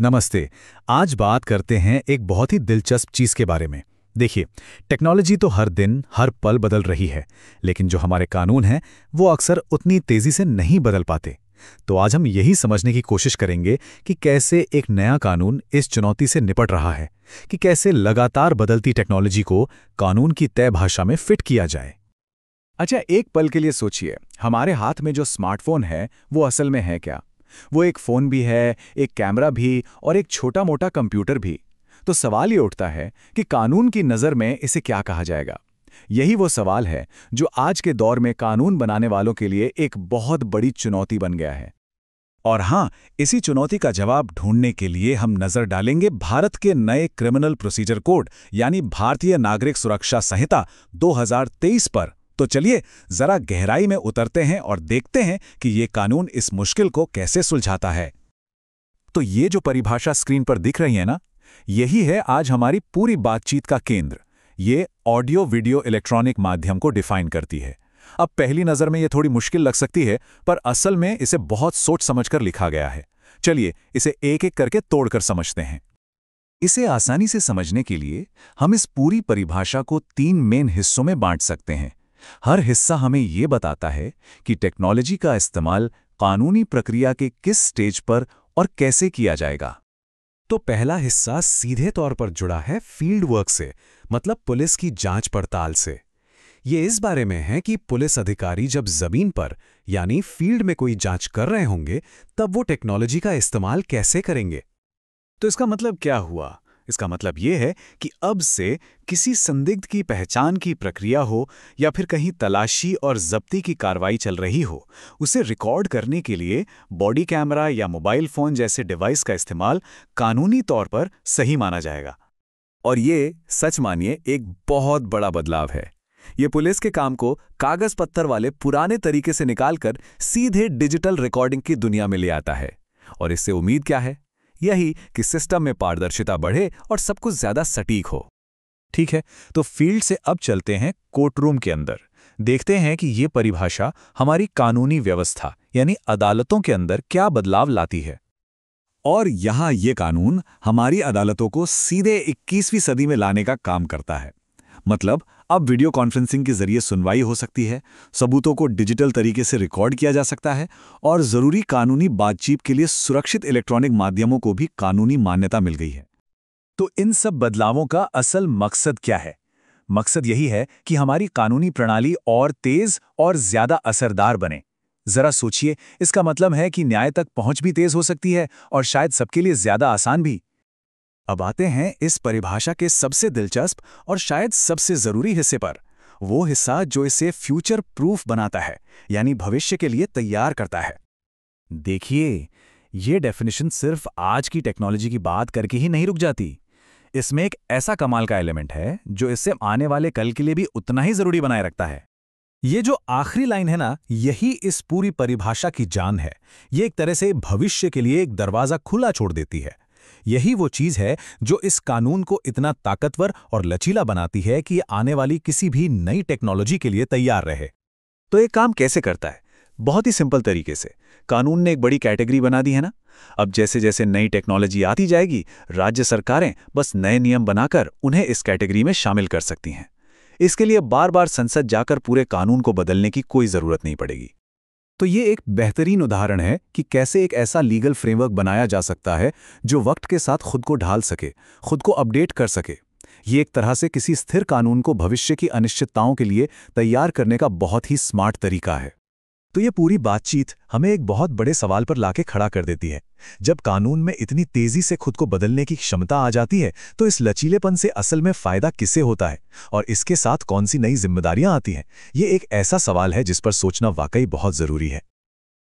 नमस्ते। आज बात करते हैं एक बहुत ही दिलचस्प चीज़ के बारे में। देखिए, टेक्नोलॉजी तो हर दिन, हर पल बदल रही है, लेकिन जो हमारे कानून हैं, वो अक्सर उतनी तेज़ी से नहीं बदल पाते। तो आज हम यही समझने की कोशिश करेंगे कि कैसे एक नया कानून इस चुनौती से निपट रहा है, कि कैसे लगातार बदलती टेक्नोलॉजी को कानून की तय भाषा में फिट किया जाए। अच्छा, एक पल के लिए सोचिए, हमारे हाथ में जो स्मार्टफोन है वो असल में है क्या? वो एक फ़ोन भी है, एक कैमरा भी और एक छोटा मोटा कंप्यूटर भी। तो सवाल ये उठता है कि कानून की नज़र में इसे क्या कहा जाएगा? यही वो सवाल है जो आज के दौर में कानून बनाने वालों के लिए एक बहुत बड़ी चुनौती बन गया है। और हाँ, इसी चुनौती का जवाब ढूंढने के लिए हम नज़र डालेंगे भारत के नए क्रिमिनल प्रोसीजर कोड यानी भारतीय नागरिक सुरक्षा संहिता 2023 पर। तो चलिए जरा गहराई में उतरते हैं और देखते हैं कि ये कानून इस मुश्किल को कैसे सुलझाता है। तो ये जो परिभाषा स्क्रीन पर दिख रही है ना, यही है आज हमारी पूरी बातचीत का केंद्र। ये ऑडियो वीडियो इलेक्ट्रॉनिक माध्यम को डिफाइन करती है। अब पहली नज़र में ये थोड़ी मुश्किल लग सकती है, पर असल में इसे बहुत सोच समझकर लिखा गया है। चलिए इसे एक एक करके तोड़कर समझते हैं। इसे आसानी से समझने के लिए हम इस पूरी परिभाषा को 3 मेन हिस्सों में बांट सकते हैं। हर हिस्सा हमें ये बताता है कि टेक्नोलॉजी का इस्तेमाल कानूनी प्रक्रिया के किस स्टेज पर और कैसे किया जाएगा। तो पहला हिस्सा सीधे तौर पर जुड़ा है फील्ड वर्क से, मतलब पुलिस की जांच पड़ताल से। ये इस बारे में है कि पुलिस अधिकारी जब जमीन पर यानी फील्ड में कोई जांच कर रहे होंगे, तब वो टेक्नोलॉजी का इस्तेमाल कैसे करेंगे। तो इसका मतलब क्या हुआ? इसका मतलब ये है कि अब से किसी संदिग्ध की पहचान की प्रक्रिया हो या फिर कहीं तलाशी और जब्ती की कार्रवाई चल रही हो, उसे रिकॉर्ड करने के लिए बॉडी कैमरा या मोबाइल फोन जैसे डिवाइस का इस्तेमाल कानूनी तौर पर सही माना जाएगा। और ये सच मानिए एक बहुत बड़ा बदलाव है। ये पुलिस के काम को कागज पत्थर वाले पुराने तरीके से निकालकर सीधे डिजिटल रिकॉर्डिंग की दुनिया में ले आता है। और इससे उम्मीद क्या है? यही कि सिस्टम में पारदर्शिता बढ़े और सब कुछ ज्यादा सटीक हो। ठीक है, तो फील्ड से अब चलते हैं कोर्टरूम के अंदर। देखते हैं कि ये परिभाषा हमारी कानूनी व्यवस्था यानी अदालतों के अंदर क्या बदलाव लाती है। और यहाँ ये कानून हमारी अदालतों को सीधे 21वीं सदी में लाने का काम करता है। मतलब अब वीडियो कॉन्फ्रेंसिंग के जरिए सुनवाई हो सकती है, सबूतों को डिजिटल तरीके से रिकॉर्ड किया जा सकता है और जरूरी कानूनी बातचीत के लिए सुरक्षित इलेक्ट्रॉनिक माध्यमों को भी कानूनी मान्यता मिल गई है। तो इन सब बदलावों का असल मकसद क्या है? मकसद यही है कि हमारी कानूनी प्रणाली और तेज और ज्यादा असरदार बने। जरा सोचिए, इसका मतलब है कि न्याय तक पहुंच भी तेज हो सकती है और शायद सबके लिए ज्यादा आसान भी। अब आते हैं इस परिभाषा के सबसे दिलचस्प और शायद सबसे जरूरी हिस्से पर, वो हिस्सा जो इसे फ्यूचर प्रूफ बनाता है, यानी भविष्य के लिए तैयार करता है। देखिए, ये डेफिनेशन सिर्फ आज की टेक्नोलॉजी की बात करके ही नहीं रुक जाती। इसमें एक ऐसा कमाल का एलिमेंट है जो इससे आने वाले कल के लिए भी उतना ही जरूरी बनाए रखता है। ये जो आखिरी लाइन है ना, यही इस पूरी परिभाषा की जान है। ये एक तरह से भविष्य के लिए एक दरवाजा खुला छोड़ देती है। यही वो चीज है जो इस कानून को इतना ताकतवर और लचीला बनाती है कि ये आने वाली किसी भी नई टेक्नोलॉजी के लिए तैयार रहे। तो ये काम कैसे करता है? बहुत ही सिंपल तरीके से कानून ने एक बड़ी कैटेगरी बना दी है ना। अब जैसे जैसे नई टेक्नोलॉजी आती जाएगी, राज्य सरकारें बस नए नियम बनाकर उन्हें इस कैटेगरी में शामिल कर सकती हैं। इसके लिए बार बार संसद जाकर पूरे कानून को बदलने की कोई जरूरत नहीं पड़ेगी। तो ये एक बेहतरीन उदाहरण है कि कैसे एक ऐसा लीगल फ्रेमवर्क बनाया जा सकता है जो वक्त के साथ खुद को ढाल सके, खुद को अपडेट कर सके। ये एक तरह से किसी स्थिर कानून को भविष्य की अनिश्चितताओं के लिए तैयार करने का बहुत ही स्मार्ट तरीका है। तो ये पूरी बातचीत हमें एक बहुत बड़े सवाल पर लाके खड़ा कर देती है। जब कानून में इतनी तेजी से खुद को बदलने की क्षमता आ जाती है, तो इस लचीलेपन से असल में फायदा किसे होता है और इसके साथ कौन सी नई जिम्मेदारियां आती हैं? ये एक ऐसा सवाल है जिस पर सोचना वाकई बहुत जरूरी है।